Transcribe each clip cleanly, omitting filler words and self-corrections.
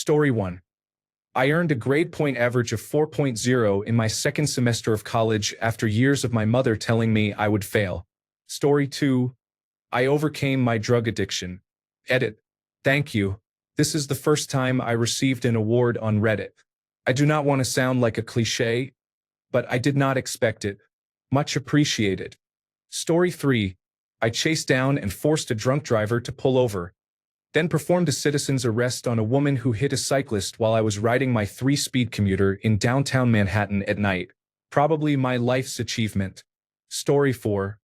Story 1. I earned a grade point average of 4.0 in my second semester of college after years of my mother telling me I would fail. Story 2. I overcame my drug addiction. Edit. Thank you. This is the first time I received an award on Reddit. I do not want to sound like a cliché, but I did not expect it. Much appreciated. Story 3. I chased down and forced a drunk driver to pull over, then performed a citizen's arrest on a woman who hit a cyclist while I was riding my 3-speed commuter in downtown Manhattan at night. Probably my life's achievement. Story 4.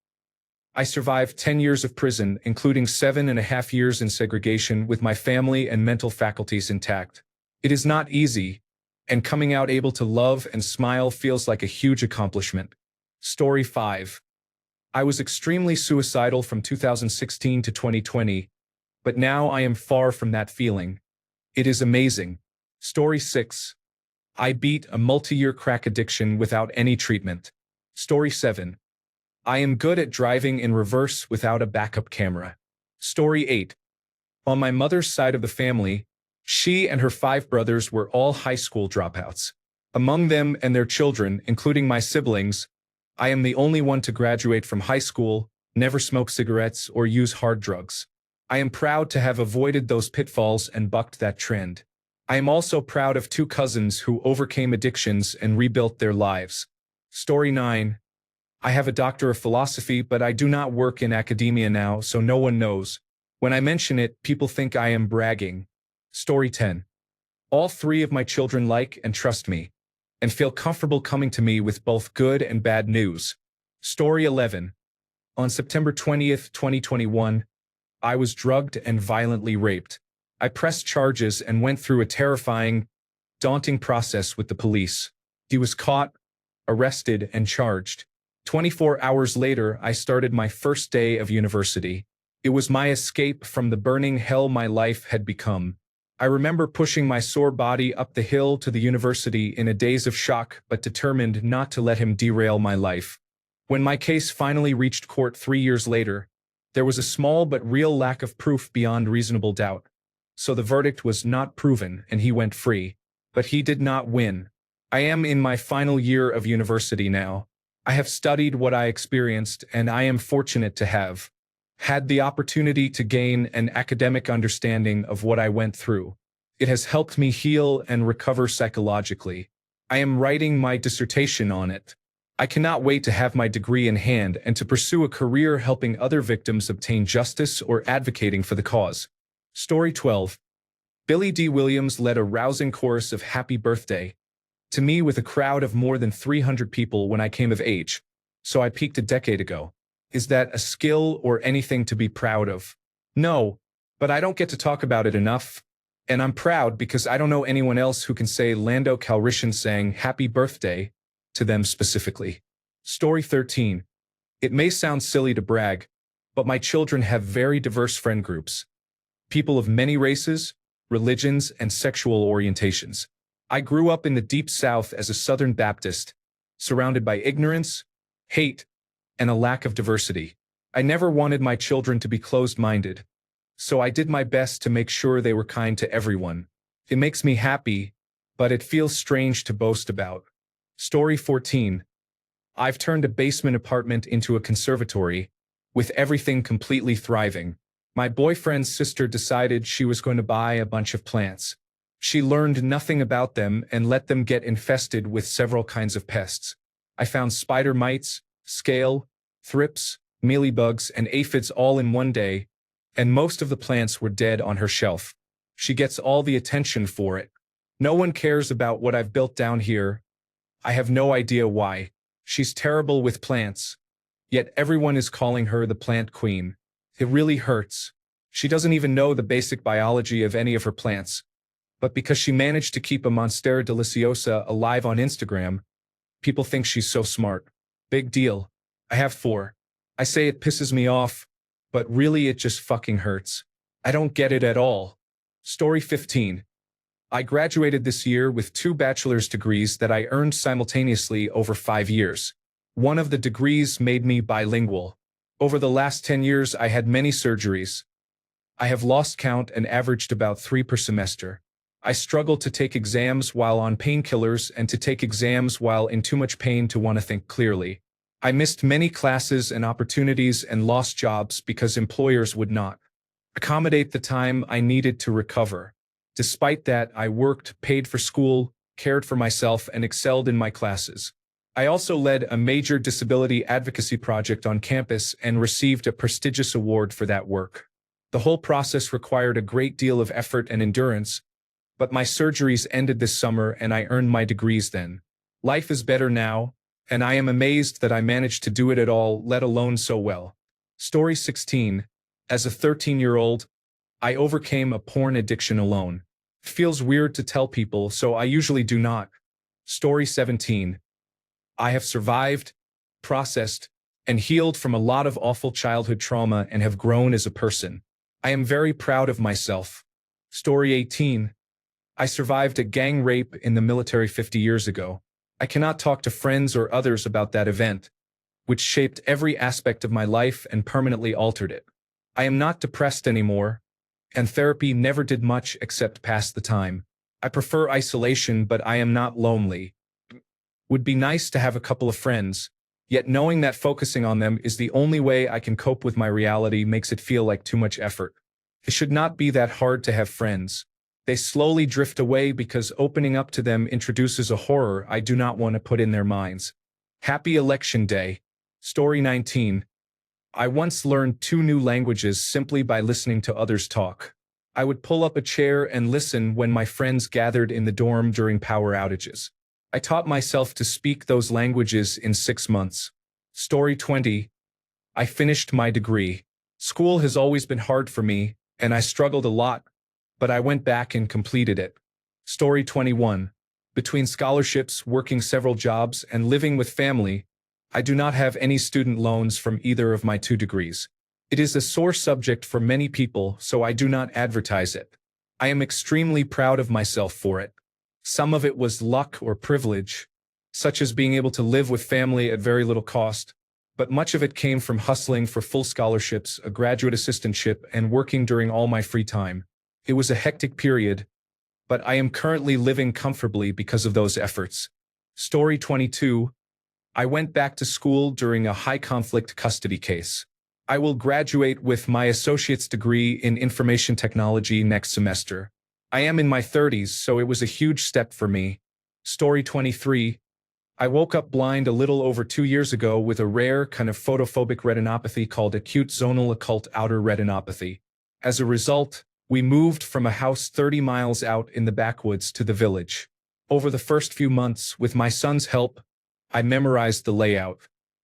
I survived 10 years of prison, including 7.5 years in segregation, with my family and mental faculties intact. It is not easy, and coming out able to love and smile feels like a huge accomplishment. Story 5. I was extremely suicidal from 2016 to 2020, but now I am far from that feeling. It is amazing. Story 6. I beat a multi-year crack addiction without any treatment. Story 7. I am good at driving in reverse without a backup camera. Story 8. On my mother's side of the family, she and her 5 brothers were all high school dropouts. Among them and their children, including my siblings, I am the only one to graduate from high school, never smoke cigarettes, or use hard drugs. I am proud to have avoided those pitfalls and bucked that trend. I am also proud of 2 cousins who overcame addictions and rebuilt their lives. Story 9. I have a doctor of philosophy, but I do not work in academia now, so no one knows. When I mention it, people think I am bragging. Story 10. All 3 of my children like and trust me, and feel comfortable coming to me with both good and bad news. Story 11. On September 20th, 2021, I was drugged and violently raped. I pressed charges and went through a terrifying, daunting process with the police. He was caught, arrested, and charged. 24 hours later, I started my first day of university. It was my escape from the burning hell my life had become. I remember pushing my sore body up the hill to the university in a daze of shock, but determined not to let him derail my life. When my case finally reached court 3 years later, there was a small but real lack of proof beyond reasonable doubt. So the verdict was not proven and he went free. But he did not win. I am in my final year of university now. I have studied what I experienced, and I am fortunate to have had the opportunity to gain an academic understanding of what I went through. It has helped me heal and recover psychologically. I am writing my dissertation on it. I cannot wait to have my degree in hand and to pursue a career helping other victims obtain justice or advocating for the cause. Story 12. Billy D. Williams led a rousing chorus of Happy Birthday to me with a crowd of more than 300 people when I came of age, so I peaked a decade ago. Is that a skill or anything to be proud of? No, but I don't get to talk about it enough. And I'm proud because I don't know anyone else who can say Lando Calrissian saying happy birthday to them specifically. Story 13. It may sound silly to brag, but my children have very diverse friend groups. People of many races, religions, and sexual orientations. I grew up in the Deep South as a Southern Baptist, surrounded by ignorance, hate, and a lack of diversity. I never wanted my children to be closed-minded, so I did my best to make sure they were kind to everyone. It makes me happy, but it feels strange to boast about. Story 14. I've turned a basement apartment into a conservatory, with everything completely thriving. My boyfriend's sister decided she was going to buy a bunch of plants. She learned nothing about them and let them get infested with several kinds of pests. I found spider mites, scale, thrips, mealybugs, and aphids all in one day, and most of the plants were dead on her shelf. She gets all the attention for it. No one cares about what I've built down here. I have no idea why. She's terrible with plants, yet everyone is calling her the plant queen. It really hurts. She doesn't even know the basic biology of any of her plants. But because she managed to keep a Monstera deliciosa alive on Instagram, people think she's so smart. Big deal. I have 4. I say it pisses me off, but really it just fucking hurts. I don't get it at all. Story 15. I graduated this year with 2 bachelor's degrees that I earned simultaneously over 5 years. One of the degrees made me bilingual. Over the last 10 years, I had many surgeries. I have lost count and averaged about 3 per semester. I struggled to take exams while on painkillers and to take exams while in too much pain to want to think clearly. I missed many classes and opportunities and lost jobs because employers would not accommodate the time I needed to recover. Despite that, I worked, paid for school, cared for myself, and excelled in my classes. I also led a major disability advocacy project on campus and received a prestigious award for that work. The whole process required a great deal of effort and endurance, but my surgeries ended this summer and I earned my degrees then. Life is better now, and I am amazed that I managed to do it at all, let alone so well. Story 16. As a 13-year-old, I overcame a porn addiction alone. It feels weird to tell people, so I usually do not. Story 17. I have survived, processed, and healed from a lot of awful childhood trauma and have grown as a person. I am very proud of myself. Story 18. I survived a gang rape in the military 50 years ago. I cannot talk to friends or others about that event, which shaped every aspect of my life and permanently altered it. I am not depressed anymore, and therapy never did much except pass the time. I prefer isolation, but I am not lonely. Would be nice to have a couple of friends, yet knowing that focusing on them is the only way I can cope with my reality makes it feel like too much effort. It should not be that hard to have friends. They slowly drift away because opening up to them introduces a horror I do not want to put in their minds. Happy Election Day. Story 19. I once learned 2 new languages simply by listening to others talk. I would pull up a chair and listen when my friends gathered in the dorm during power outages. I taught myself to speak those languages in 6 months. Story 20. I finished my degree. School has always been hard for me, and I struggled a lot, but I went back and completed it. Story 21. Between scholarships, working several jobs, and living with family, I do not have any student loans from either of my 2 degrees. It is a sore subject for many people, so I do not advertise it. I am extremely proud of myself for it. Some of it was luck or privilege, such as being able to live with family at very little cost, but much of it came from hustling for full scholarships, a graduate assistantship, and working during all my free time. It was a hectic period, but I am currently living comfortably because of those efforts. Story 22. I went back to school during a high-conflict custody case. I will graduate with my associate's degree in information technology next semester. I am in my 30s, so it was a huge step for me. Story 23. I woke up blind a little over 2 years ago with a rare kind of photophobic retinopathy called acute zonal occult outer retinopathy. As a result, we moved from a house 30 miles out in the backwoods to the village. Over the first few months, with my son's help, I memorized the layout.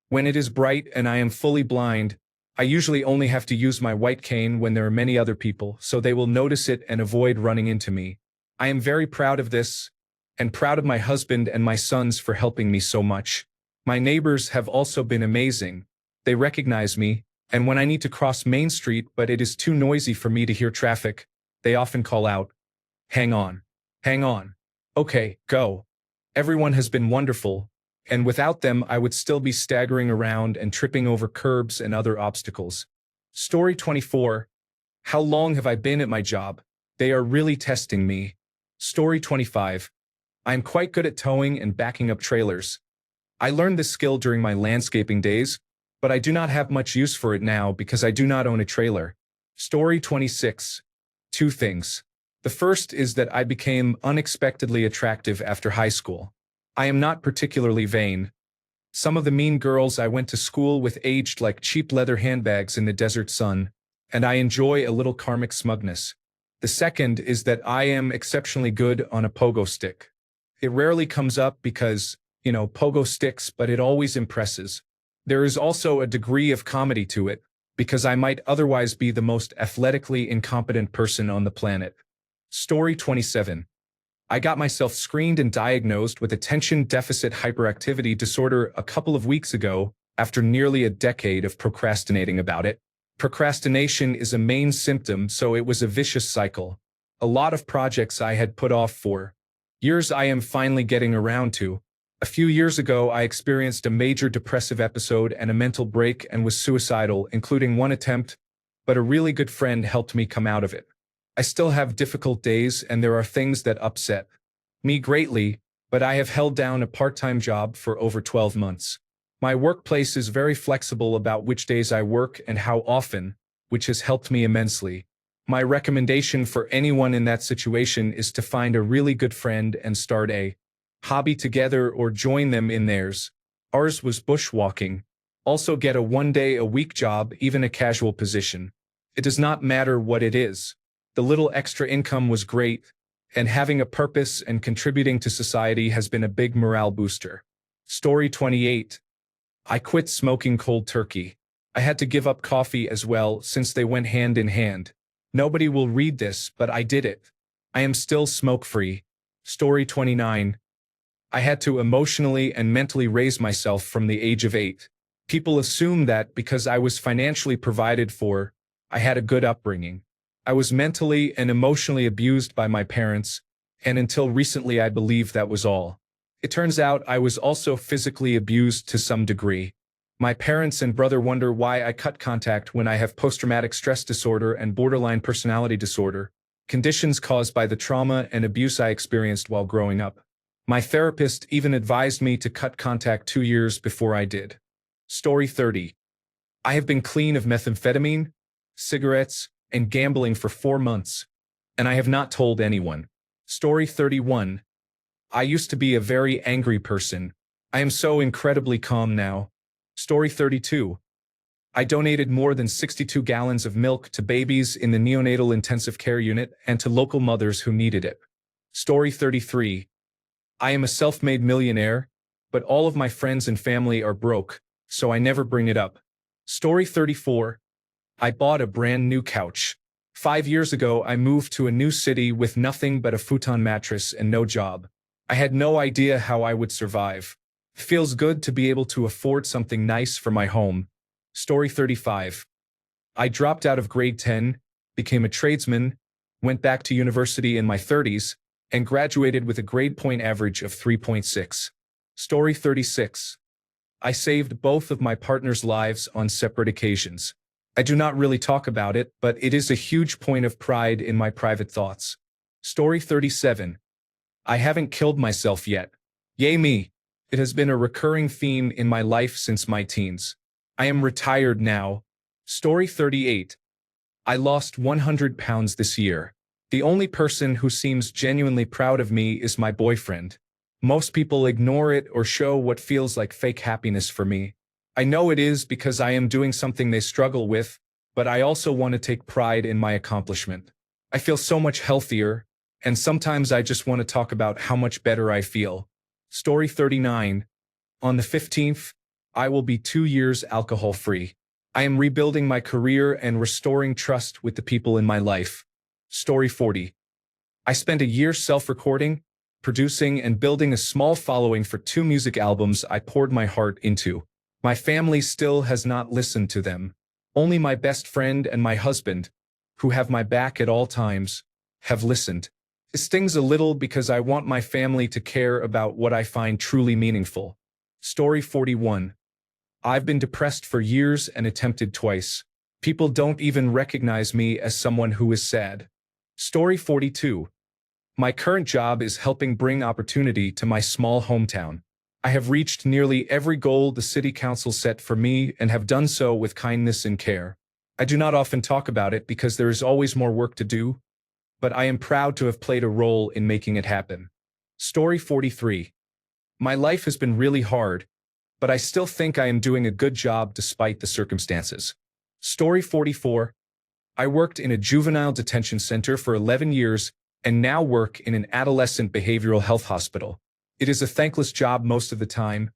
When it is bright and I am fully blind, I usually only have to use my white cane when there are many other people, so they will notice it and avoid running into me. I am very proud of this, and proud of my husband and my sons for helping me so much. My neighbors have also been amazing. They recognize me, and when I need to cross Main Street but it is too noisy for me to hear traffic, they often call out, "Hang on. Hang on. Okay, go." Everyone has been wonderful, and without them I would still be staggering around and tripping over curbs and other obstacles. Story 24. How long have I been at my job? They are really testing me. Story 25. I am quite good at towing and backing up trailers. I learned this skill during my landscaping days, but I do not have much use for it now because I do not own a trailer. Story 26. 2 things. The first is that I became unexpectedly attractive after high school. I am not particularly vain. Some of the mean girls I went to school with aged like cheap leather handbags in the desert sun, and I enjoy a little karmic smugness. The second is that I am exceptionally good on a pogo stick. It rarely comes up because, pogo sticks, but it always impresses. There is also a degree of comedy to it, because I might otherwise be the most athletically incompetent person on the planet. Story 27. I got myself screened and diagnosed with attention deficit hyperactivity disorder a couple of weeks ago after nearly a decade of procrastinating about it. Procrastination is a main symptom, so it was a vicious cycle. A lot of projects I had put off for years I am finally getting around to. A few years ago, I experienced a major depressive episode and a mental break and was suicidal, including one attempt, but a really good friend helped me come out of it. I still have difficult days and there are things that upset me greatly, but I have held down a part-time job for over 12 months. My workplace is very flexible about which days I work and how often, which has helped me immensely. My recommendation for anyone in that situation is to find a really good friend and start a hobby together or join them in theirs. Ours was bushwalking. Also get a one-day-a-week job, even a casual position. It does not matter what it is. The little extra income was great, and having a purpose and contributing to society has been a big morale booster. Story 28. I quit smoking cold turkey. I had to give up coffee as well since they went hand in hand. Nobody will read this, but I did it. I am still smoke-free. Story 29. I had to emotionally and mentally raise myself from the age of 8. People assume that because I was financially provided for, I had a good upbringing. I was mentally and emotionally abused by my parents, and until recently I believed that was all. It turns out I was also physically abused to some degree. My parents and brother wonder why I cut contact when I have post-traumatic stress disorder and borderline personality disorder, conditions caused by the trauma and abuse I experienced while growing up. My therapist even advised me to cut contact 2 years before I did. Story 30. I have been clean of methamphetamine, cigarettes, and gambling for 4 months, and I have not told anyone. Story 31. I used to be a very angry person. I am so incredibly calm now. Story 32. I donated more than 62 gallons of milk to babies in the neonatal intensive care unit and to local mothers who needed it. Story 33. I am a self-made millionaire, but all of my friends and family are broke, so I never bring it up. Story 34. I bought a brand new couch. 5 years ago, I moved to a new city with nothing but a futon mattress and no job. I had no idea how I would survive. Feels good to be able to afford something nice for my home. Story 35. I dropped out of grade 10, became a tradesman, went back to university in my 30s, and graduated with a grade point average of 3.6. Story 36. I saved both of my partner's lives on separate occasions. I do not really talk about it, but it is a huge point of pride in my private thoughts. Story 37. I haven't killed myself yet. Yay me! It has been a recurring theme in my life since my teens. I am retired now. Story 38. I lost 100 pounds this year. The only person who seems genuinely proud of me is my boyfriend. Most people ignore it or show what feels like fake happiness for me. I know it is because I am doing something they struggle with, but I also want to take pride in my accomplishment. I feel so much healthier, and sometimes I just want to talk about how much better I feel. Story 39. On the 15th, I will be 2 years alcohol-free. I am rebuilding my career and restoring trust with the people in my life. Story 40. I spent a year self-recording, producing, and building a small following for 2 music albums I poured my heart into. My family still has not listened to them. Only my best friend and my husband, who have my back at all times, have listened. It stings a little because I want my family to care about what I find truly meaningful. Story 41. I've been depressed for years and attempted twice. People don't even recognize me as someone who is sad. Story 42. My current job is helping bring opportunity to my small hometown. I have reached nearly every goal the city council set for me and have done so with kindness and care. I do not often talk about it because there is always more work to do, but I am proud to have played a role in making it happen. Story 43. My life has been really hard, but I still think I am doing a good job despite the circumstances. Story 44. I worked in a juvenile detention center for 11 years and now work in an adolescent behavioral health hospital. It is a thankless job most of the time,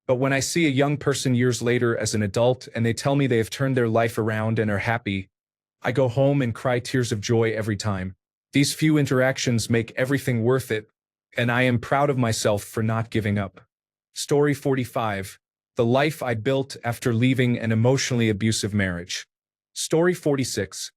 but when I see a young person years later as an adult and they tell me they have turned their life around and are happy, I go home and cry tears of joy every time. These few interactions make everything worth it, and I am proud of myself for not giving up. Story 45. The life I built after leaving an emotionally abusive marriage. Story 46.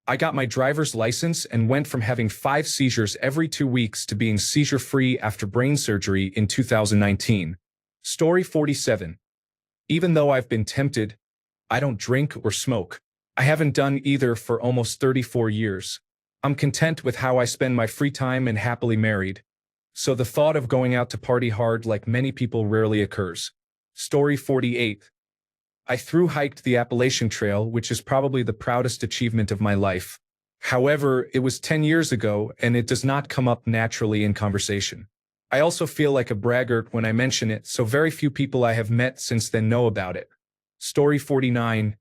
I got my driver's license and went from having 5 seizures every 2 weeks to being seizure-free after brain surgery in 2019. Story 47. Even though I've been tempted, I don't drink or smoke. I haven't done either for almost 34 years. I'm content with how I spend my free time and happily married. So the thought of going out to party hard like many people rarely occurs. Story 48. I thru-hiked the Appalachian Trail, which is probably the proudest achievement of my life. However, it was 10 years ago, and it does not come up naturally in conversation. I also feel like a braggart when I mention it, so very few people I have met since then know about it. Story 49.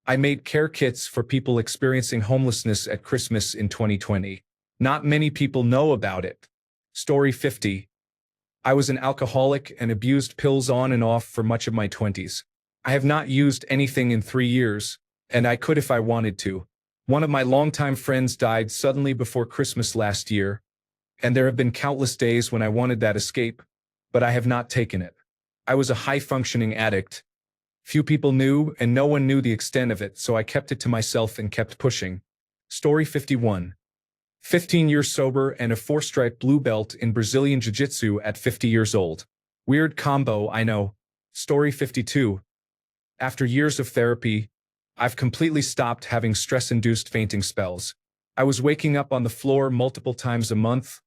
I made care kits for people experiencing homelessness at Christmas in 2020. Not many people know about it. Story 50. I was an alcoholic and abused pills on and off for much of my 20s. I have not used anything in 3 years, and I could if I wanted to. One of my longtime friends died suddenly before Christmas last year, and there have been countless days when I wanted that escape, but I have not taken it. I was a high-functioning addict. Few people knew, and no one knew the extent of it, so I kept it to myself and kept pushing. Story 51. 15 years sober and a 4-stripe blue belt in Brazilian Jiu-Jitsu at 50 years old. Weird combo, I know. Story 52. After years of therapy, I've completely stopped having stress-induced fainting spells. I was waking up on the floor multiple times a month,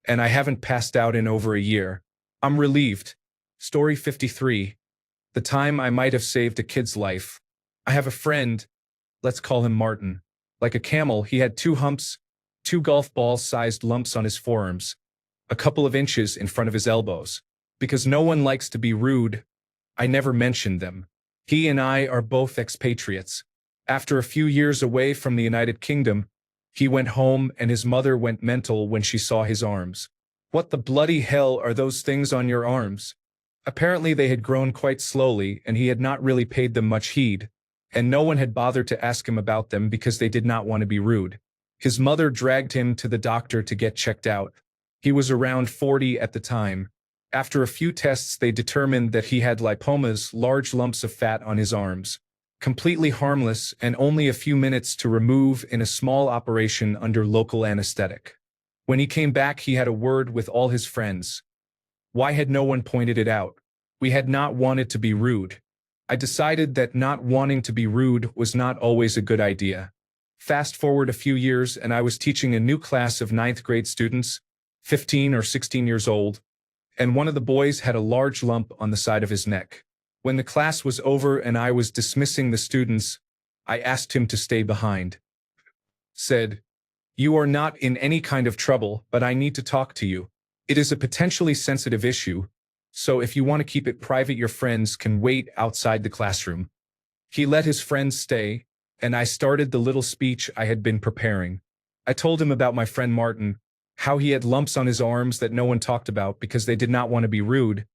and I haven't passed out in over a year. I'm relieved. Story 53. The time I might have saved a kid's life. I have a friend, let's call him Martin. Like a camel, he had 2 humps, 2 golf ball-sized lumps on his forearms, a couple of inches in front of his elbows. Because no one likes to be rude, I never mentioned them. He and I are both expatriates. After a few years away from the United Kingdom, he went home and his mother went mental when she saw his arms. What the bloody hell are those things on your arms? Apparently they had grown quite slowly and he had not really paid them much heed, and no one had bothered to ask him about them because they did not want to be rude. His mother dragged him to the doctor to get checked out. He was around 40 at the time. After a few tests, they determined that he had lipomas, large lumps of fat on his arms. Completely harmless and only a few minutes to remove in a small operation under local anesthetic. When he came back, he had a word with all his friends. Why had no one pointed it out? We had not wanted to be rude. I decided that not wanting to be rude was not always a good idea. Fast forward a few years and I was teaching a new class of 9th grade students, 15 or 16 years old, and one of the boys had a large lump on the side of his neck. When the class was over and I was dismissing the students, I asked him to stay behind. Said, "You are not in any kind of trouble, but I need to talk to you. It is a potentially sensitive issue, so if you want to keep it private, your friends can wait outside the classroom." He let his friends stay, and I started the little speech I had been preparing. I told him about my friend Martin, how he had lumps on his arms that no one talked about because they did not want to be rude,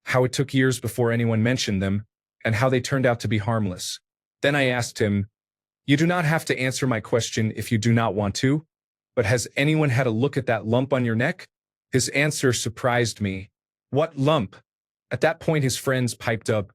how it took years before anyone mentioned them, and how they turned out to be harmless. Then I asked him, "You do not have to answer my question if you do not want to, but has anyone had a look at that lump on your neck?" His answer surprised me. "What lump?" At that point his friends piped up,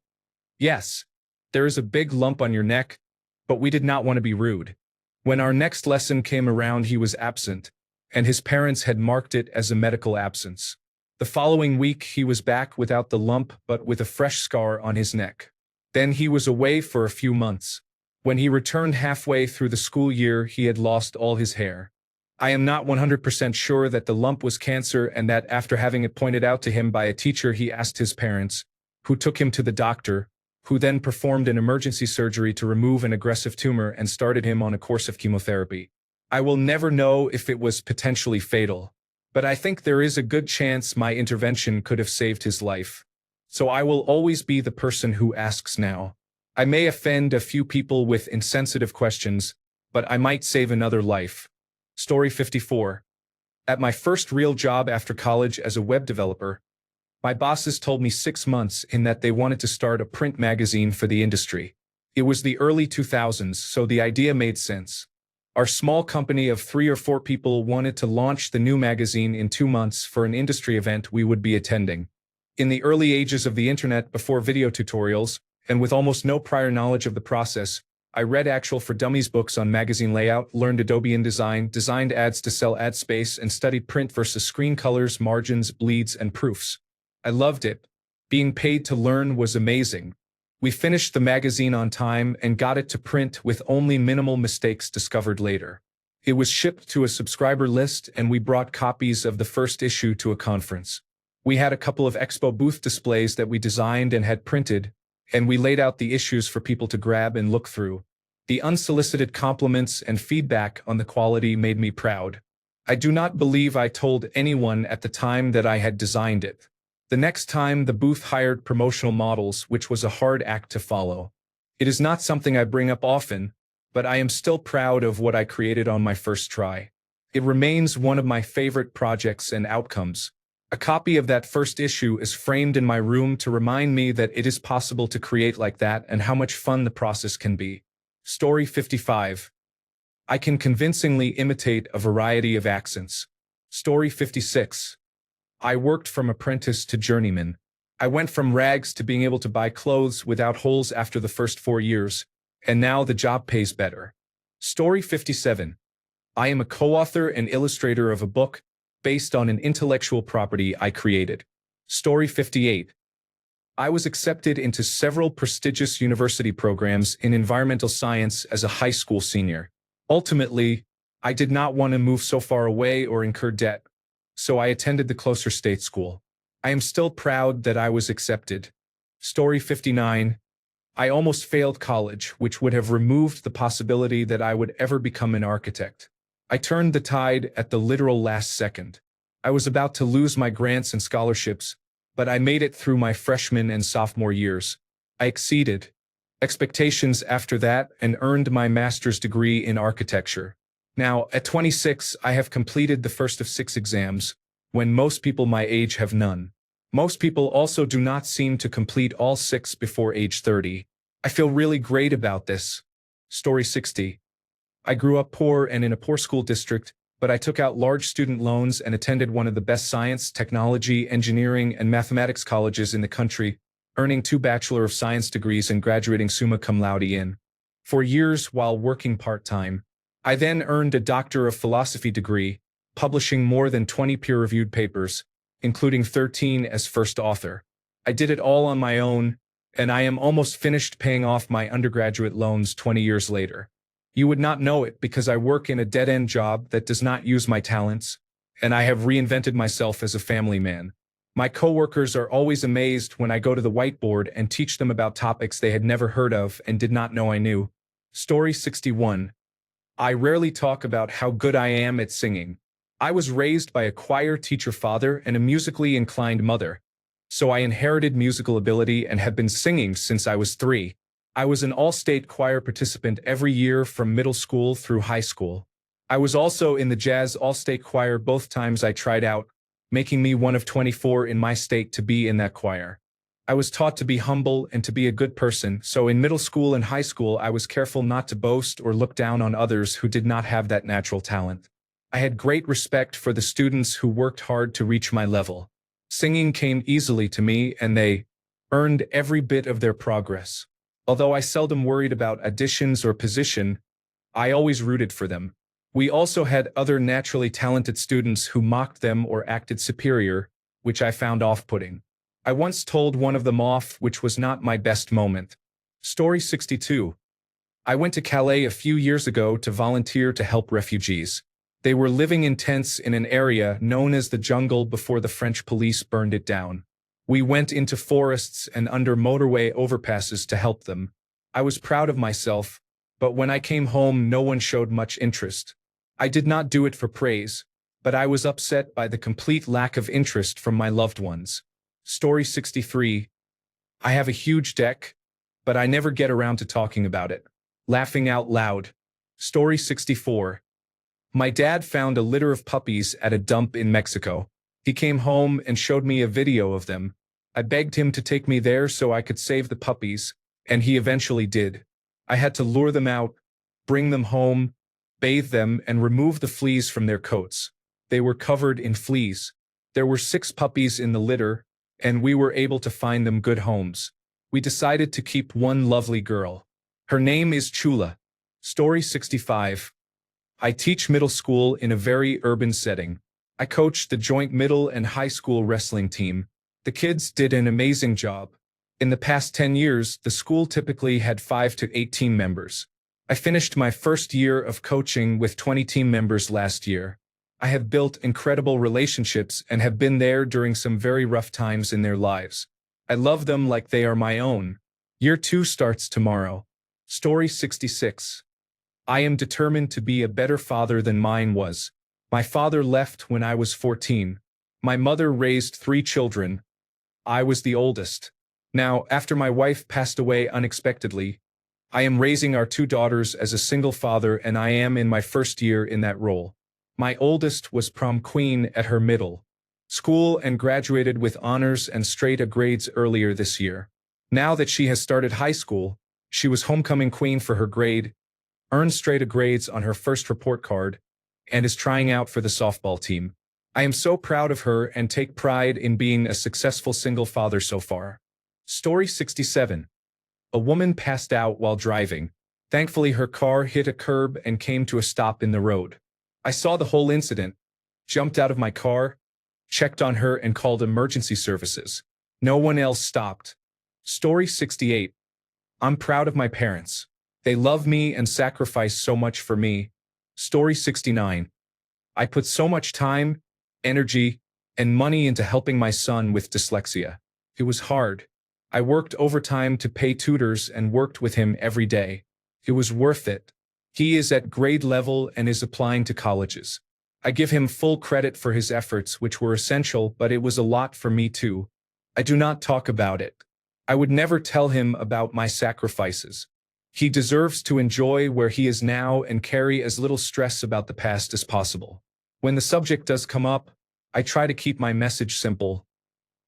"Yes, there is a big lump on your neck, but we did not want to be rude." When our next lesson came around, he was absent, and his parents had marked it as a medical absence. The following week, he was back without the lump but with a fresh scar on his neck. Then he was away for a few months. When he returned halfway through the school year, he had lost all his hair. I am not 100% sure that the lump was cancer and that after having it pointed out to him by a teacher, he asked his parents, who took him to the doctor, who then performed an emergency surgery to remove an aggressive tumor and started him on a course of chemotherapy. I will never know if it was potentially fatal, but I think there is a good chance my intervention could have saved his life. So I will always be the person who asks now. I may offend a few people with insensitive questions, but I might save another life. Story 54. At my first real job after college as a web developer, my bosses told me 6 months in that they wanted to start a print magazine for the industry. It was the early 2000s, so the idea made sense. Our small company of 3 or 4 people wanted to launch the new magazine in 2 months for an industry event we would be attending. In the early ages of the internet, before video tutorials, and with almost no prior knowledge of the process, I read Actual for Dummies books on magazine layout, learned Adobe InDesign, designed ads to sell ad space, and studied print versus screen colors, margins, bleeds, and proofs. I loved it. Being paid to learn was amazing. We finished the magazine on time and got it to print with only minimal mistakes discovered later. It was shipped to a subscriber list, and we brought copies of the first issue to a conference. We had a couple of expo booth displays that we designed and had printed, and we laid out the issues for people to grab and look through. The unsolicited compliments and feedback on the quality made me proud. I do not believe I told anyone at the time that I had designed it. The next time, the booth hired promotional models, which was a hard act to follow. It is not something I bring up often, but I am still proud of what I created on my first try. It remains one of my favorite projects and outcomes. A copy of that first issue is framed in my room to remind me that it is possible to create like that and how much fun the process can be. Story 55. I can convincingly imitate a variety of accents. Story 56. I worked from apprentice to journeyman. I went from rags to being able to buy clothes without holes after the first 4 years, and now the job pays better. Story 57. I am a co-author and illustrator of a book based on an intellectual property I created. Story 58. I was accepted into several prestigious university programs in environmental science as a high school senior. Ultimately, I did not want to move so far away or incur debt, so I attended the closer state school. I am still proud that I was accepted. Story 59. I almost failed college, which would have removed the possibility that I would ever become an architect. I turned the tide at the literal last second. I was about to lose my grants and scholarships, but I made it through my freshman and sophomore years. I exceeded expectations after that and earned my master's degree in architecture. Now, at 26, I have completed the first of 6 exams, when most people my age have none. Most people also do not seem to complete all 6 before age 30. I feel really great about this. Story 60. I grew up poor and in a poor school district, but I took out large student loans and attended one of the best science, technology, engineering, and mathematics colleges in the country, earning 2 Bachelor of Science degrees and graduating summa cum laude in 4 years while working part-time. I then earned a Doctor of Philosophy degree, publishing more than 20 peer-reviewed papers, including 13 as first author. I did it all on my own, and I am almost finished paying off my undergraduate loans 20 years later. You would not know it because I work in a dead-end job that does not use my talents, and I have reinvented myself as a family man. My coworkers are always amazed when I go to the whiteboard and teach them about topics they had never heard of and did not know I knew. Story 61. I rarely talk about how good I am at singing. I was raised by a choir teacher father and a musically inclined mother, so I inherited musical ability and have been singing since I was 3. I was an all-state choir participant every year from middle school through high school. I was also in the jazz all-state choir both times I tried out, making me one of 24 in my state to be in that choir. I was taught to be humble and to be a good person, so in middle school and high school I was careful not to boast or look down on others who did not have that natural talent. I had great respect for the students who worked hard to reach my level. Singing came easily to me, and they earned every bit of their progress. Although I seldom worried about auditions or position, I always rooted for them. We also had other naturally talented students who mocked them or acted superior, which I found off-putting. I once told one of them off, which was not my best moment. Story 62. I went to Calais a few years ago to volunteer to help refugees. They were living in tents in an area known as the jungle before the French police burned it down. We went into forests and under motorway overpasses to help them. I was proud of myself, but when I came home no one showed much interest. I did not do it for praise, but I was upset by the complete lack of interest from my loved ones. Story 63. I have a huge deck, but I never get around to talking about it. Laughing out loud. Story 64. My dad found a litter of puppies at a dump in Mexico. He came home and showed me a video of them. I begged him to take me there so I could save the puppies, and he eventually did. I had to lure them out, bring them home, bathe them, and remove the fleas from their coats. They were covered in fleas. There were 6 puppies in the litter, and we were able to find them good homes. We decided to keep one lovely girl. Her name is Chula. Story 65. I teach middle school in a very urban setting. I coached the joint middle and high school wrestling team. The kids did an amazing job. In the past 10 years, the school typically had 5 to 8 team members. I finished my first year of coaching with 20 team members last year. I have built incredible relationships and have been there during some very rough times in their lives. I love them like they are my own. Year 2 starts tomorrow. Story 66. I am determined to be a better father than mine was. My father left when I was 14. My mother raised 3 children. I was the oldest. Now, after my wife passed away unexpectedly, I am raising our 2 daughters as a single father, and I am in my first year in that role. My oldest was prom queen at her middle school and graduated with honors and straight A grades earlier this year. Now that she has started high school, she was homecoming queen for her grade, earned straight A grades on her first report card, and is trying out for the softball team. I am so proud of her and take pride in being a successful single father so far. Story 67. A woman passed out while driving. Thankfully, her car hit a curb and came to a stop in the road. I saw the whole incident, jumped out of my car, checked on her, and called emergency services. No one else stopped. Story 68. I'm proud of my parents. They love me and sacrifice so much for me. Story 69. I put so much time, energy, and money into helping my son with dyslexia. It was hard. I worked overtime to pay tutors and worked with him every day. It was worth it. He is at grade level and is applying to colleges. I give him full credit for his efforts, which were essential, but it was a lot for me too. I do not talk about it. I would never tell him about my sacrifices. He deserves to enjoy where he is now and carry as little stress about the past as possible. When the subject does come up, I try to keep my message simple.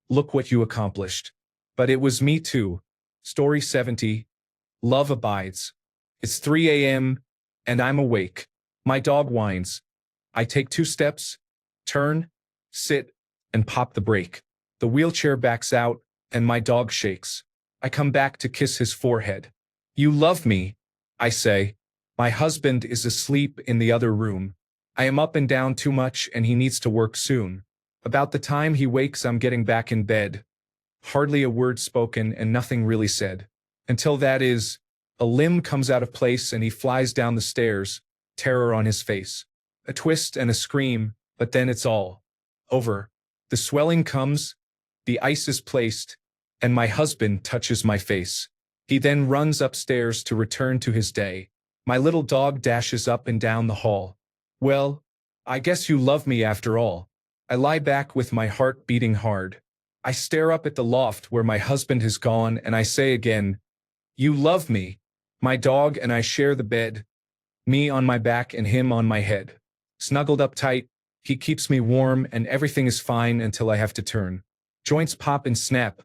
Look what you accomplished. But it was me too. Story 70. Love abides. It's 3 a.m. and I'm awake. My dog whines. I take 2 steps, turn, sit, and pop the brake. The wheelchair backs out, and my dog shakes. I come back to kiss his forehead. You love me, I say. My husband is asleep in the other room. I am up and down too much and he needs to work soon. About the time he wakes, I'm getting back in bed. Hardly a word spoken and nothing really said. Until that is, a limb comes out of place and he flies down the stairs, terror on his face. A twist and a scream, but then it's all over. The swelling comes, the ice is placed, and my husband touches my face. He then runs upstairs to return to his day. My little dog dashes up and down the hall. Well, I guess you love me after all. I lie back with my heart beating hard. I stare up at the loft where my husband has gone and I say again, you love me. My dog and I share the bed, me on my back and him on my head. Snuggled up tight, he keeps me warm and everything is fine until I have to turn. Joints pop and snap.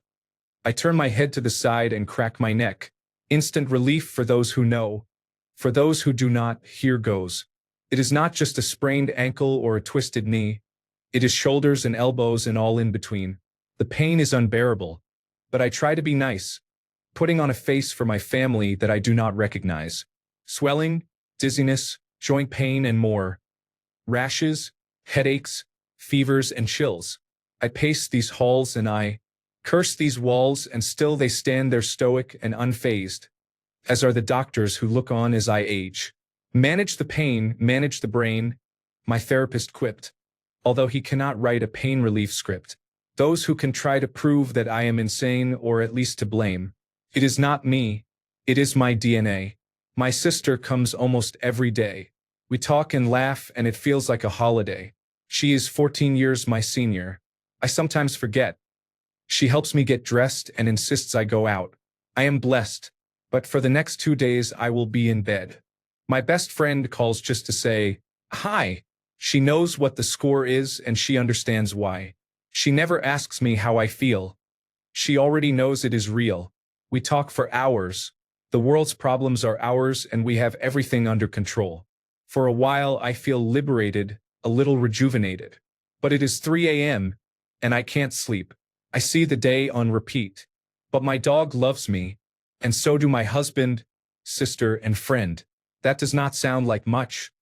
I turn my head to the side and crack my neck. Instant relief for those who know. For those who do not, here goes. It is not just a sprained ankle or a twisted knee. It is shoulders and elbows and all in between. The pain is unbearable. But I try to be nice, putting on a face for my family that I do not recognize. Swelling, dizziness, joint pain and more. Rashes, headaches, fevers and chills. I pace these halls and I curse these walls and still they stand there stoic and unfazed, as are the doctors who look on as I age. Manage the pain, manage the brain, my therapist quipped, although he cannot write a pain relief script. Those who can try to prove that I am insane or at least to blame. It is not me, it is my DNA. My sister comes almost every day. We talk and laugh and it feels like a holiday. She is 14 years my senior. I sometimes forget. She helps me get dressed and insists I go out. I am blessed, but for the next 2 days I will be in bed. My best friend calls just to say, hi. She knows what the score is and she understands why. She never asks me how I feel. She already knows it is real. We talk for hours. The world's problems are ours and we have everything under control. For a while I feel liberated, a little rejuvenated. But it is 3 a.m. and I can't sleep. I see the day on repeat. But my dog loves me, and so do my husband, sister, and friend. That does not sound like much,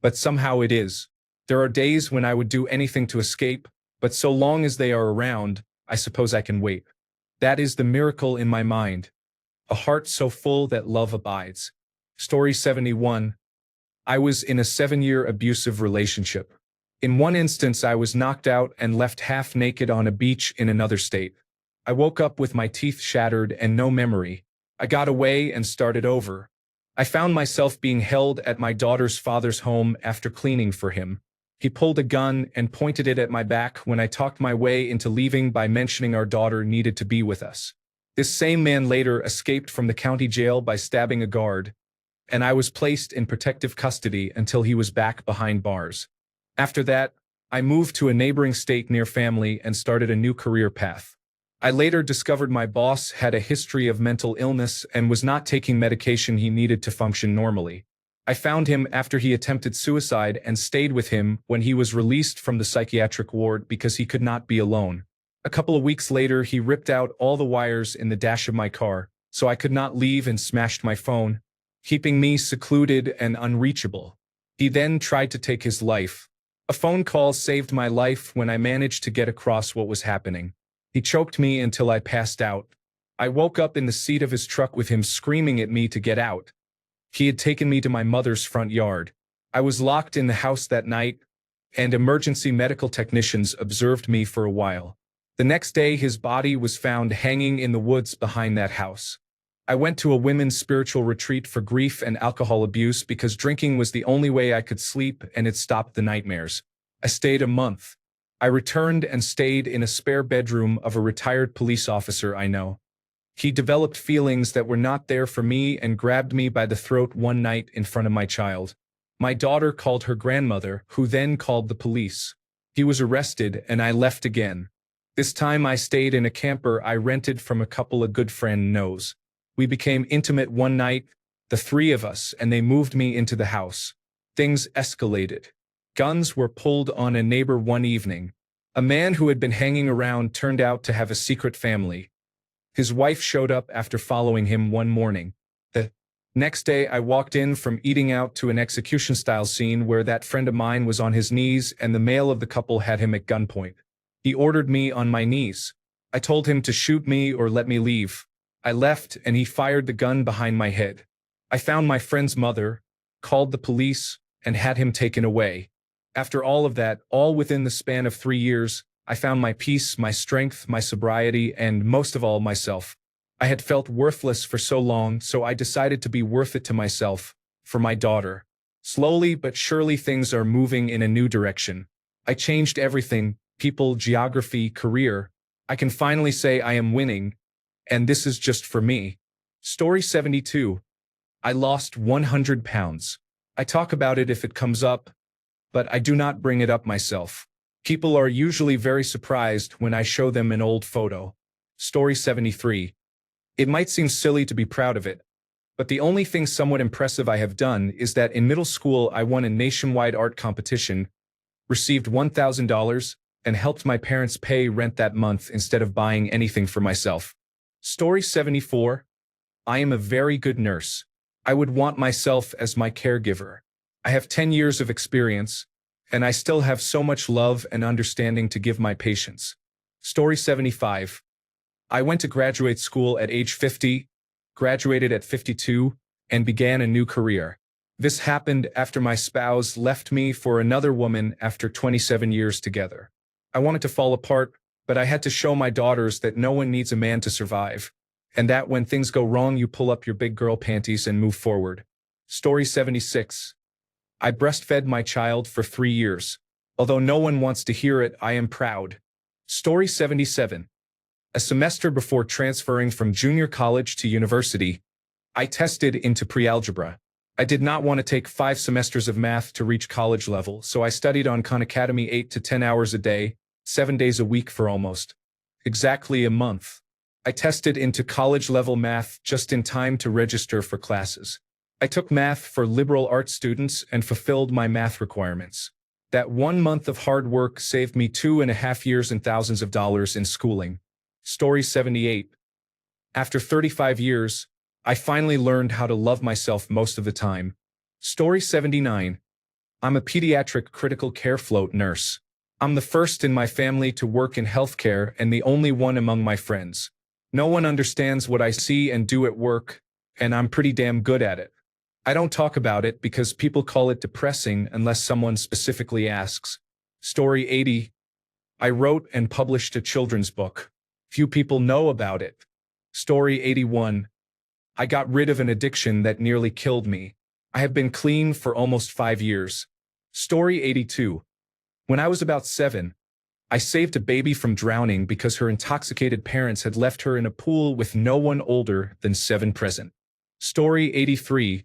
but somehow it is. There are days when I would do anything to escape, but so long as they are around, I suppose I can wait. That is the miracle in my mind. A heart so full that love abides. Story 71. I was in a 7-year abusive relationship. In one instance, I was knocked out and left half naked on a beach in another state. I woke up with my teeth shattered and no memory. I got away and started over. I found myself being held at my daughter's father's home after cleaning for him. He pulled a gun and pointed it at my back when I talked my way into leaving by mentioning our daughter needed to be with us. This same man later escaped from the county jail by stabbing a guard, and I was placed in protective custody until he was back behind bars. After that, I moved to a neighboring state near family and started a new career path. I later discovered my boss had a history of mental illness and was not taking medication he needed to function normally. I found him after he attempted suicide and stayed with him when he was released from the psychiatric ward because he could not be alone. A couple of weeks later, he ripped out all the wires in the dash of my car, so I could not leave, and smashed my phone, keeping me secluded and unreachable. He then tried to take his life. A phone call saved my life when I managed to get across what was happening. He choked me until I passed out. I woke up in the seat of his truck with him screaming at me to get out. He had taken me to my mother's front yard. I was locked in the house that night, and emergency medical technicians observed me for a while. The next day, his body was found hanging in the woods behind that house. I went to a women's spiritual retreat for grief and alcohol abuse because drinking was the only way I could sleep, and it stopped the nightmares. I stayed a month. I returned and stayed in a spare bedroom of a retired police officer I know. He developed feelings that were not there for me and grabbed me by the throat one night in front of my child. My daughter called her grandmother, who then called the police. He was arrested, and I left again. This time I stayed in a camper I rented from a couple a good friend knows. We became intimate one night, the three of us, and they moved me into the house. Things escalated. Guns were pulled on a neighbor one evening. A man who had been hanging around turned out to have a secret family. His wife showed up after following him one morning. The next day I walked in from eating out to an execution-style scene where that friend of mine was on his knees and the male of the couple had him at gunpoint. He ordered me on my knees. I told him to shoot me or let me leave. I left, and he fired the gun behind my head. I found my friend's mother, called the police, and had him taken away. After all of that, all within the span of 3 years, I found my peace, my strength, my sobriety, and most of all, myself. I had felt worthless for so long, so I decided to be worth it to myself, for my daughter. Slowly but surely things are moving in a new direction. I changed everything: people, geography, career. I can finally say I am winning, and this is just for me. Story 72. I lost 100 pounds. I talk about it if it comes up, but I do not bring it up myself. People are usually very surprised when I show them an old photo. Story 73. It might seem silly to be proud of it, but the only thing somewhat impressive I have done is that in middle school I won a nationwide art competition, received $1,000, and helped my parents pay rent that month instead of buying anything for myself. Story 74. I am a very good nurse. I would want myself as my caregiver. I have 10 years of experience, and I still have so much love and understanding to give my patients. Story 75. I went to graduate school at age 50, graduated at 52, and began a new career. This happened after my spouse left me for another woman after 27 years together. I wanted to fall apart, but I had to show my daughters that no one needs a man to survive, and that when things go wrong you pull up your big girl panties and move forward. Story 76. I breastfed my child for 3 years. Although no one wants to hear it, I am proud. Story 77. A semester before transferring from junior college to university, I tested into pre-algebra. I did not want to take 5 semesters of math to reach college level, so I studied on Khan Academy 8 to 10 hours a day, 7 days a week for almost exactly a month. I tested into college-level math just in time to register for classes. I took math for liberal arts students and fulfilled my math requirements. That 1 month of hard work saved me 2.5 years and thousands of dollars in schooling. Story 78. After 35 years, I finally learned how to love myself most of the time. Story 79. I'm a pediatric critical care float nurse. I'm the first in my family to work in healthcare and the only one among my friends. No one understands what I see and do at work, and I'm pretty damn good at it. I don't talk about it because people call it depressing unless someone specifically asks. Story 80. I wrote and published a children's book. Few people know about it. Story 81. I got rid of an addiction that nearly killed me. I have been clean for almost 5 years. Story 82. When I was about 7, I saved a baby from drowning because her intoxicated parents had left her in a pool with no one older than 7 present. Story 83.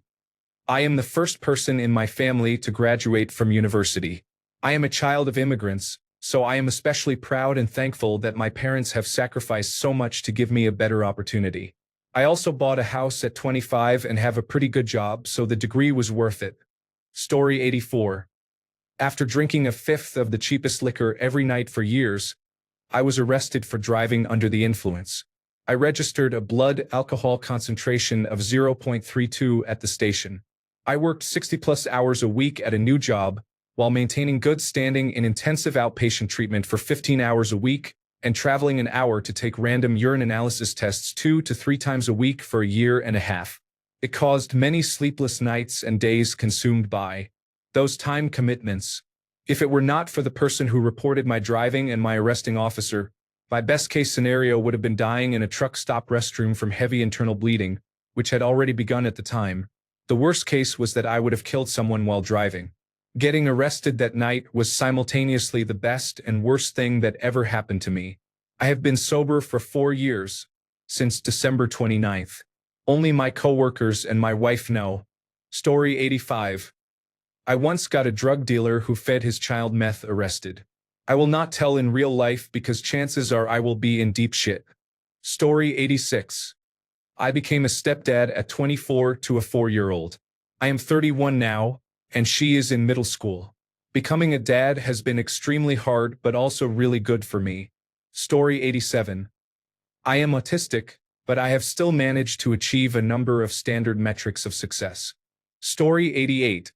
I am the first person in my family to graduate from university. I am a child of immigrants, so I am especially proud and thankful that my parents have sacrificed so much to give me a better opportunity. I also bought a house at 25 and have a pretty good job, so the degree was worth it. Story 84. After drinking a fifth of the cheapest liquor every night for years, I was arrested for driving under the influence. I registered a blood alcohol concentration of 0.32 at the station. I worked 60+ hours a week at a new job, while maintaining good standing in intensive outpatient treatment for 15 hours a week, and traveling an hour to take random urine analysis tests 2 to 3 times a week for a year and a half. It caused many sleepless nights and days consumed by those time commitments. If it were not for the person who reported my driving and my arresting officer, my best-case scenario would have been dying in a truck stop restroom from heavy internal bleeding, which had already begun at the time. The worst case was that I would have killed someone while driving. Getting arrested that night was simultaneously the best and worst thing that ever happened to me. I have been sober for 4 years, since December 29th. Only my coworkers and my wife know. Story 85. I once got a drug dealer who fed his child meth arrested. I will not tell in real life because chances are I will be in deep shit. Story 86. I became a stepdad at 24 to a 4-year-old. I am 31 now, and she is in middle school. Becoming a dad has been extremely hard but also really good for me. Story 87. I am autistic, but I have still managed to achieve a number of standard metrics of success. Story 88.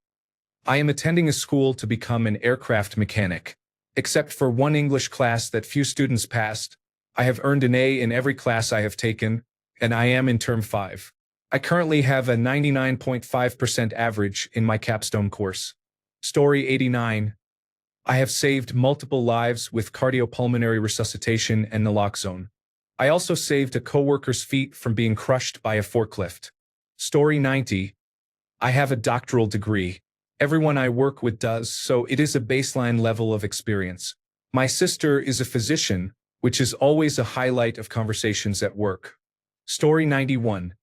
I am attending a school to become an aircraft mechanic. Except for one English class that few students passed, I have earned an A in every class I have taken, and I am in term 5. I currently have a 99.5% average in my capstone course. Story 89. I have saved multiple lives with cardiopulmonary resuscitation and naloxone. I also saved a coworker's feet from being crushed by a forklift. Story 90. I have a doctoral degree. Everyone I work with does, so it is a baseline level of experience. My sister is a physician, which is always a highlight of conversations at work. Story 91.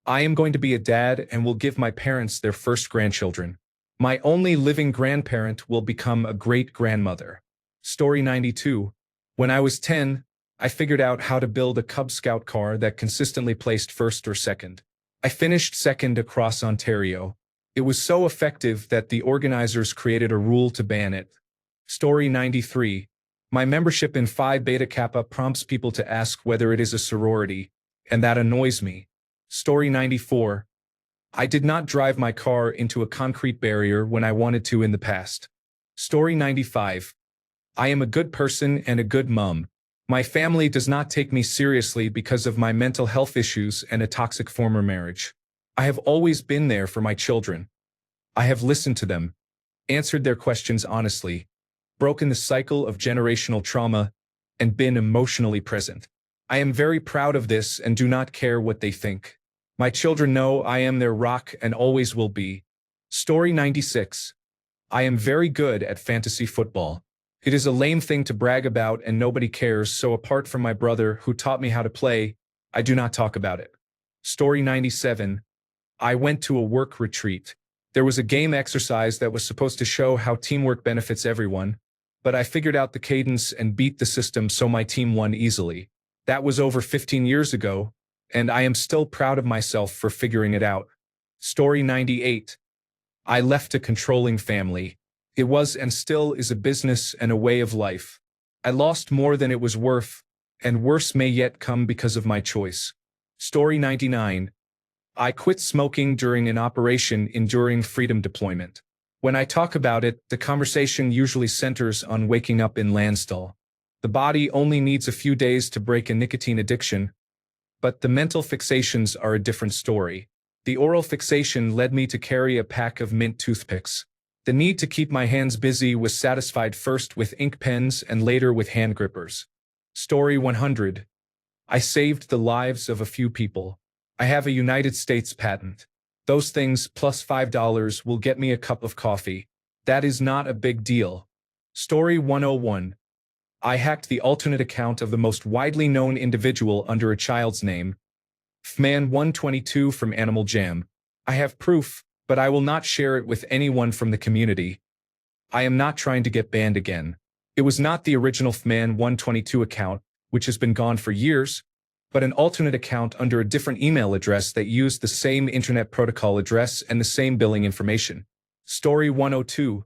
I am going to be a dad and will give my parents their first grandchildren. My only living grandparent will become a great-grandmother. Story 92. When I was 10, I figured out how to build a Cub Scout car that consistently placed first or second. I finished second across Ontario. It was so effective that the organizers created a rule to ban it. Story 93. My membership in Phi Beta Kappa prompts people to ask whether it is a sorority, and that annoys me. Story 94. I did not drive my car into a concrete barrier when I wanted to in the past. Story 95. I am a good person and a good mom. My family does not take me seriously because of my mental health issues and a toxic former marriage. I have always been there for my children. I have listened to them, answered their questions honestly, broken the cycle of generational trauma, and been emotionally present. I am very proud of this and do not care what they think. My children know I am their rock and always will be. Story 96. I am very good at fantasy football. It is a lame thing to brag about and nobody cares, so apart from my brother who taught me how to play, I do not talk about it. Story 97. I went to a work retreat. There was a game exercise that was supposed to show how teamwork benefits everyone, but I figured out the cadence and beat the system so my team won easily. That was over 15 years ago, and I am still proud of myself for figuring it out. Story 98. I left a controlling family. It was and still is a business and a way of life. I lost more than it was worth, and worse may yet come because of my choice. Story 99. I quit smoking during an Operation Enduring Freedom deployment. When I talk about it, the conversation usually centers on waking up in Landstuhl. The body only needs a few days to break a nicotine addiction, but the mental fixations are a different story. The oral fixation led me to carry a pack of mint toothpicks. The need to keep my hands busy was satisfied first with ink pens and later with hand grippers. Story 100. I saved the lives of a few people. I have a United States patent. Those things plus $5 will get me a cup of coffee. That is not a big deal. Story 101. I hacked the alternate account of the most widely known individual under a child's name, Fman122 from Animal Jam. I have proof, but I will not share it with anyone from the community. I am not trying to get banned again. It was not the original Fman122 account, which has been gone for years, but an alternate account under a different email address that used the same internet protocol address and the same billing information. Story 102.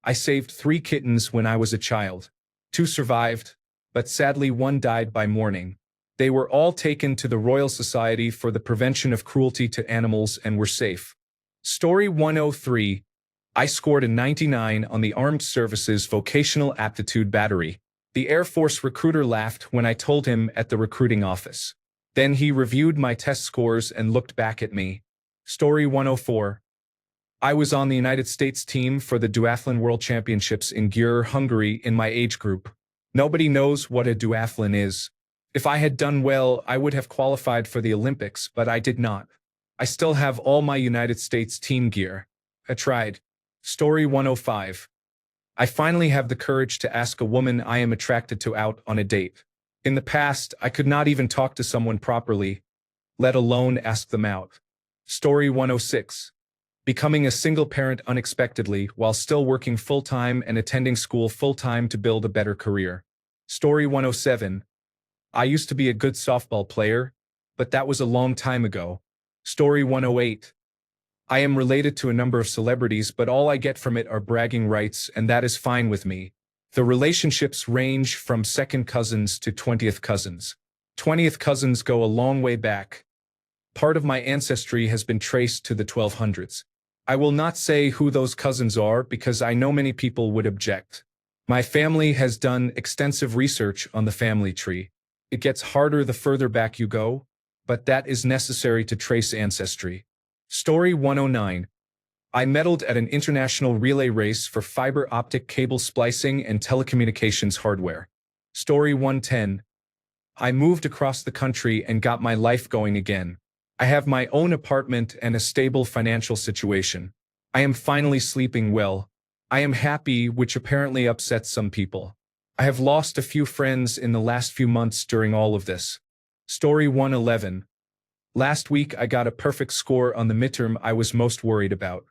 I saved 3 kittens when I was a child. 2 survived, but sadly 1 died by morning. They were all taken to the Royal Society for the Prevention of Cruelty to Animals and were safe. Story 103. I scored a 99 on the Armed Services Vocational Aptitude Battery. The Air Force recruiter laughed when I told him at the recruiting office. Then he reviewed my test scores and looked back at me. Story 104. I was on the United States team for the duathlon World Championships in Győr, Hungary in my age group. Nobody knows what a duathlon is. If I had done well, I would have qualified for the Olympics, but I did not. I still have all my United States team gear. I tried. Story 105. I finally have the courage to ask a woman I am attracted to out on a date. In the past, I could not even talk to someone properly, let alone ask them out. Story 106. Becoming a single parent unexpectedly while still working full-time and attending school full-time to build a better career. Story 107. I used to be a good softball player, but that was a long time ago. Story 108. I am related to a number of celebrities, but all I get from it are bragging rights, and that is fine with me. The relationships range from second cousins to 20th cousins. 20th cousins go a long way back. Part of my ancestry has been traced to the 1200s. I will not say who those cousins are because I know many people would object. My family has done extensive research on the family tree. It gets harder the further back you go, but that is necessary to trace ancestry. Story 109. I medaled at an international relay race for fiber optic cable splicing and telecommunications hardware. Story 110. I moved across the country and got my life going again. I have my own apartment and a stable financial situation. I am finally sleeping well. I am happy, which apparently upsets some people. I have lost a few friends in the last few months during all of this. Story 111. Last week I got a perfect score on the midterm I was most worried about.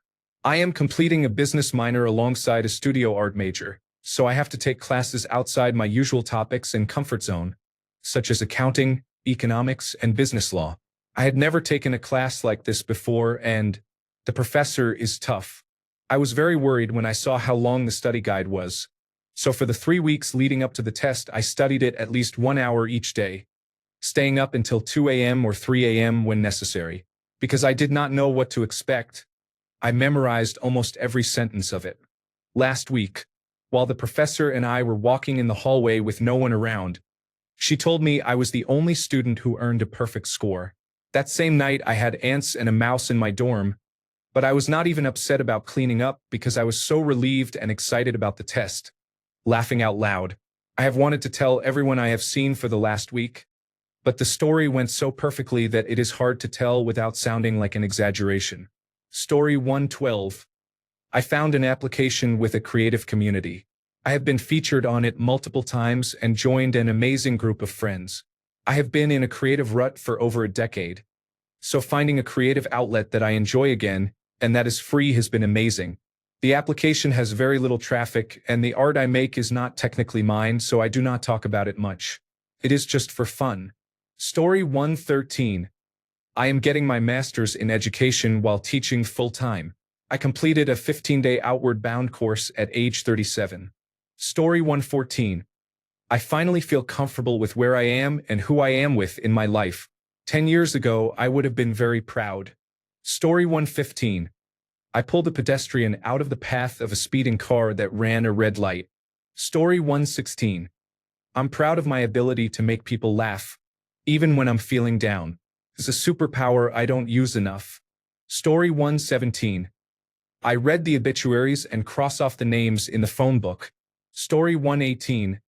I am completing a business minor alongside a studio art major, so I have to take classes outside my usual topics and comfort zone, such as accounting, economics, and business law. I had never taken a class like this before, and the professor is tough. I was very worried when I saw how long the study guide was. So for the 3 weeks leading up to the test, I studied it at least 1 hour each day, staying up until 2 a.m. or 3 a.m. when necessary. Because I did not know what to expect, I memorized almost every sentence of it. Last week, while the professor and I were walking in the hallway with no one around, she told me I was the only student who earned a perfect score. That same night I had ants and a mouse in my dorm, but I was not even upset about cleaning up because I was so relieved and excited about the test. Laughing out loud. I have wanted to tell everyone I have seen for the last week, but the story went so perfectly that it is hard to tell without sounding like an exaggeration. Story 112. I found an application with a creative community. I have been featured on it multiple times and joined an amazing group of friends. I have been in a creative rut for over a decade, so finding a creative outlet that I enjoy again, and that is free, has been amazing. The application has very little traffic, and the art I make is not technically mine, so I do not talk about it much. It is just for fun. Story 113. I am getting my master's in education while teaching full-time. I completed a 15-day outward bound course at age 37. Story 114. I finally feel comfortable with where I am and who I am with in my life. 10 years ago, I would have been very proud. Story 115. I pulled a pedestrian out of the path of a speeding car that ran a red light. Story 116. I'm proud of my ability to make people laugh, even when I'm feeling down. It's a superpower I don't use enough. Story 117. I read the obituaries and cross off the names in the phone book. Story 118.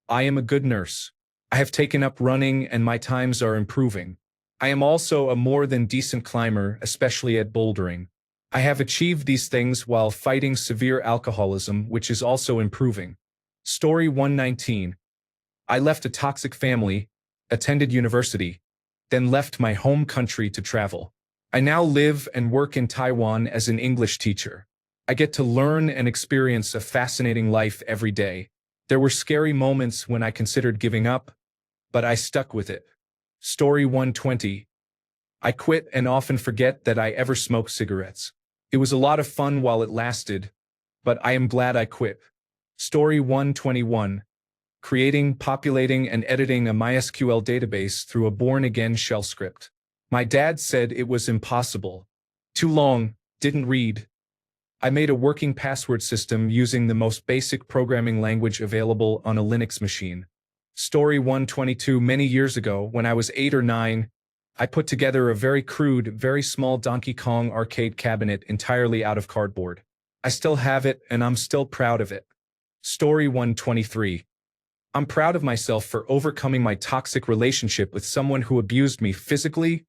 I am a good nurse. I have taken up running and my times are improving. I am also a more than decent climber, especially at bouldering. I have achieved these things while fighting severe alcoholism, which is also improving. Story 119. I left a toxic family, attended university, then left my home country to travel. I now live and work in Taiwan as an English teacher. I get to learn and experience a fascinating life every day. There were scary moments when I considered giving up, but I stuck with it. Story 120. I quit and often forget that I ever smoked cigarettes. It was a lot of fun while it lasted, but I am glad I quit. Story 121. Creating, populating, and editing a MySQL database through a born-again shell script. My dad said it was impossible. Too long, didn't read. I made a working password system using the most basic programming language available on a Linux machine. Story 122. Many years ago, when I was 8 or 9, I put together a very crude, very small Donkey Kong arcade cabinet entirely out of cardboard. I still have it, and I'm still proud of it. Story 123. I'm proud of myself for overcoming my toxic relationship with someone who abused me physically,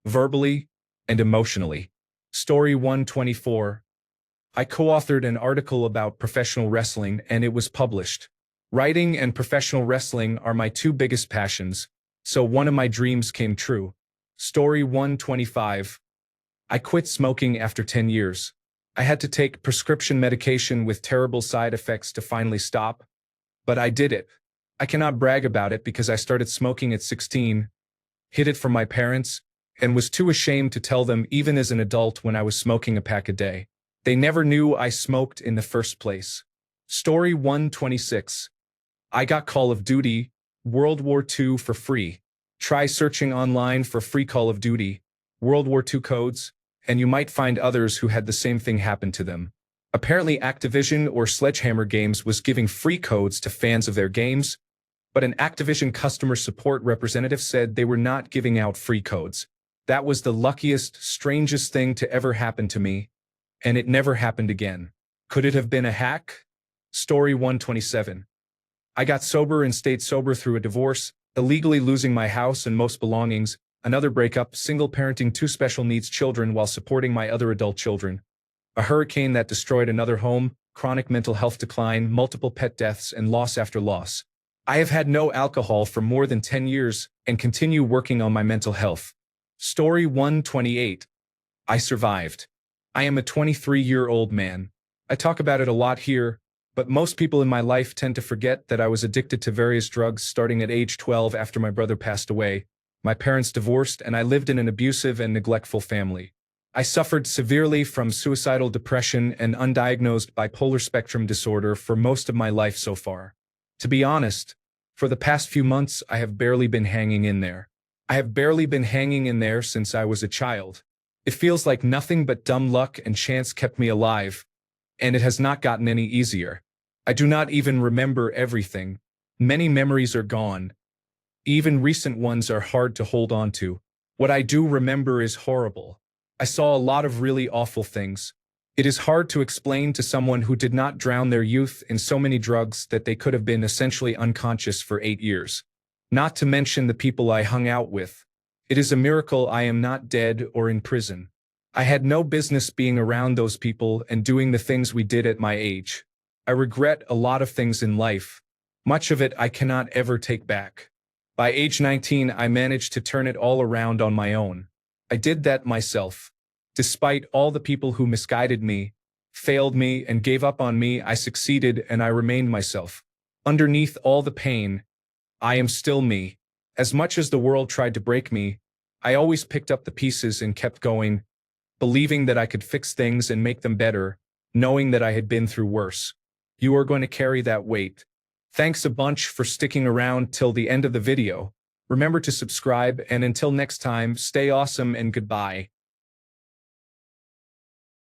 verbally, and emotionally. Story 124. I co-authored an article about professional wrestling and it was published. Writing and professional wrestling are my two biggest passions, so one of my dreams came true. Story 125. I quit smoking after 10 years. I had to take prescription medication with terrible side effects to finally stop, but I did it. I cannot brag about it because I started smoking at 16, hid it from my parents, and was too ashamed to tell them even as an adult when I was smoking a pack a day. They never knew I smoked in the first place. Story 126. I got Call of Duty, World War II for free. Try searching online for free Call of Duty, World War II codes, and you might find others who had the same thing happen to them. Apparently Activision or Sledgehammer Games was giving free codes to fans of their games, but an Activision customer support representative said they were not giving out free codes. That was the luckiest, strangest thing to ever happen to me, and it never happened again. Could it have been a hack? Story 127. I got sober and stayed sober through a divorce, illegally losing my house and most belongings, another breakup, single parenting two special needs children while supporting my other adult children, a hurricane that destroyed another home, chronic mental health decline, multiple pet deaths, and loss after loss. I have had no alcohol for more than 10 years and continue working on my mental health. Story 128. I survived. I am a 23-year-old man. I talk about it a lot here, but most people in my life tend to forget that I was addicted to various drugs starting at age 12 after my brother passed away. My parents divorced and I lived in an abusive and neglectful family. I suffered severely from suicidal depression and undiagnosed bipolar spectrum disorder for most of my life so far. To be honest, for the past few months I have barely been hanging in there. I have barely been hanging in there since I was a child. It feels like nothing but dumb luck and chance kept me alive, and it has not gotten any easier. I do not even remember everything. Many memories are gone. Even recent ones are hard to hold on to. What I do remember is horrible. I saw a lot of really awful things. It is hard to explain to someone who did not drown their youth in so many drugs that they could have been essentially unconscious for 8 years. Not to mention the people I hung out with. It is a miracle I am not dead or in prison. I had no business being around those people and doing the things we did at my age. I regret a lot of things in life. Much of it I cannot ever take back. By age 19, I managed to turn it all around on my own. I did that myself. Despite all the people who misguided me, failed me, and gave up on me, I succeeded and I remained myself. Underneath all the pain, I am still me. As much as the world tried to break me, I always picked up the pieces and kept going, believing that I could fix things and make them better, knowing that I had been through worse. You are going to carry that weight. Thanks a bunch for sticking around till the end of the video. Remember to subscribe, and until next time, stay awesome and goodbye.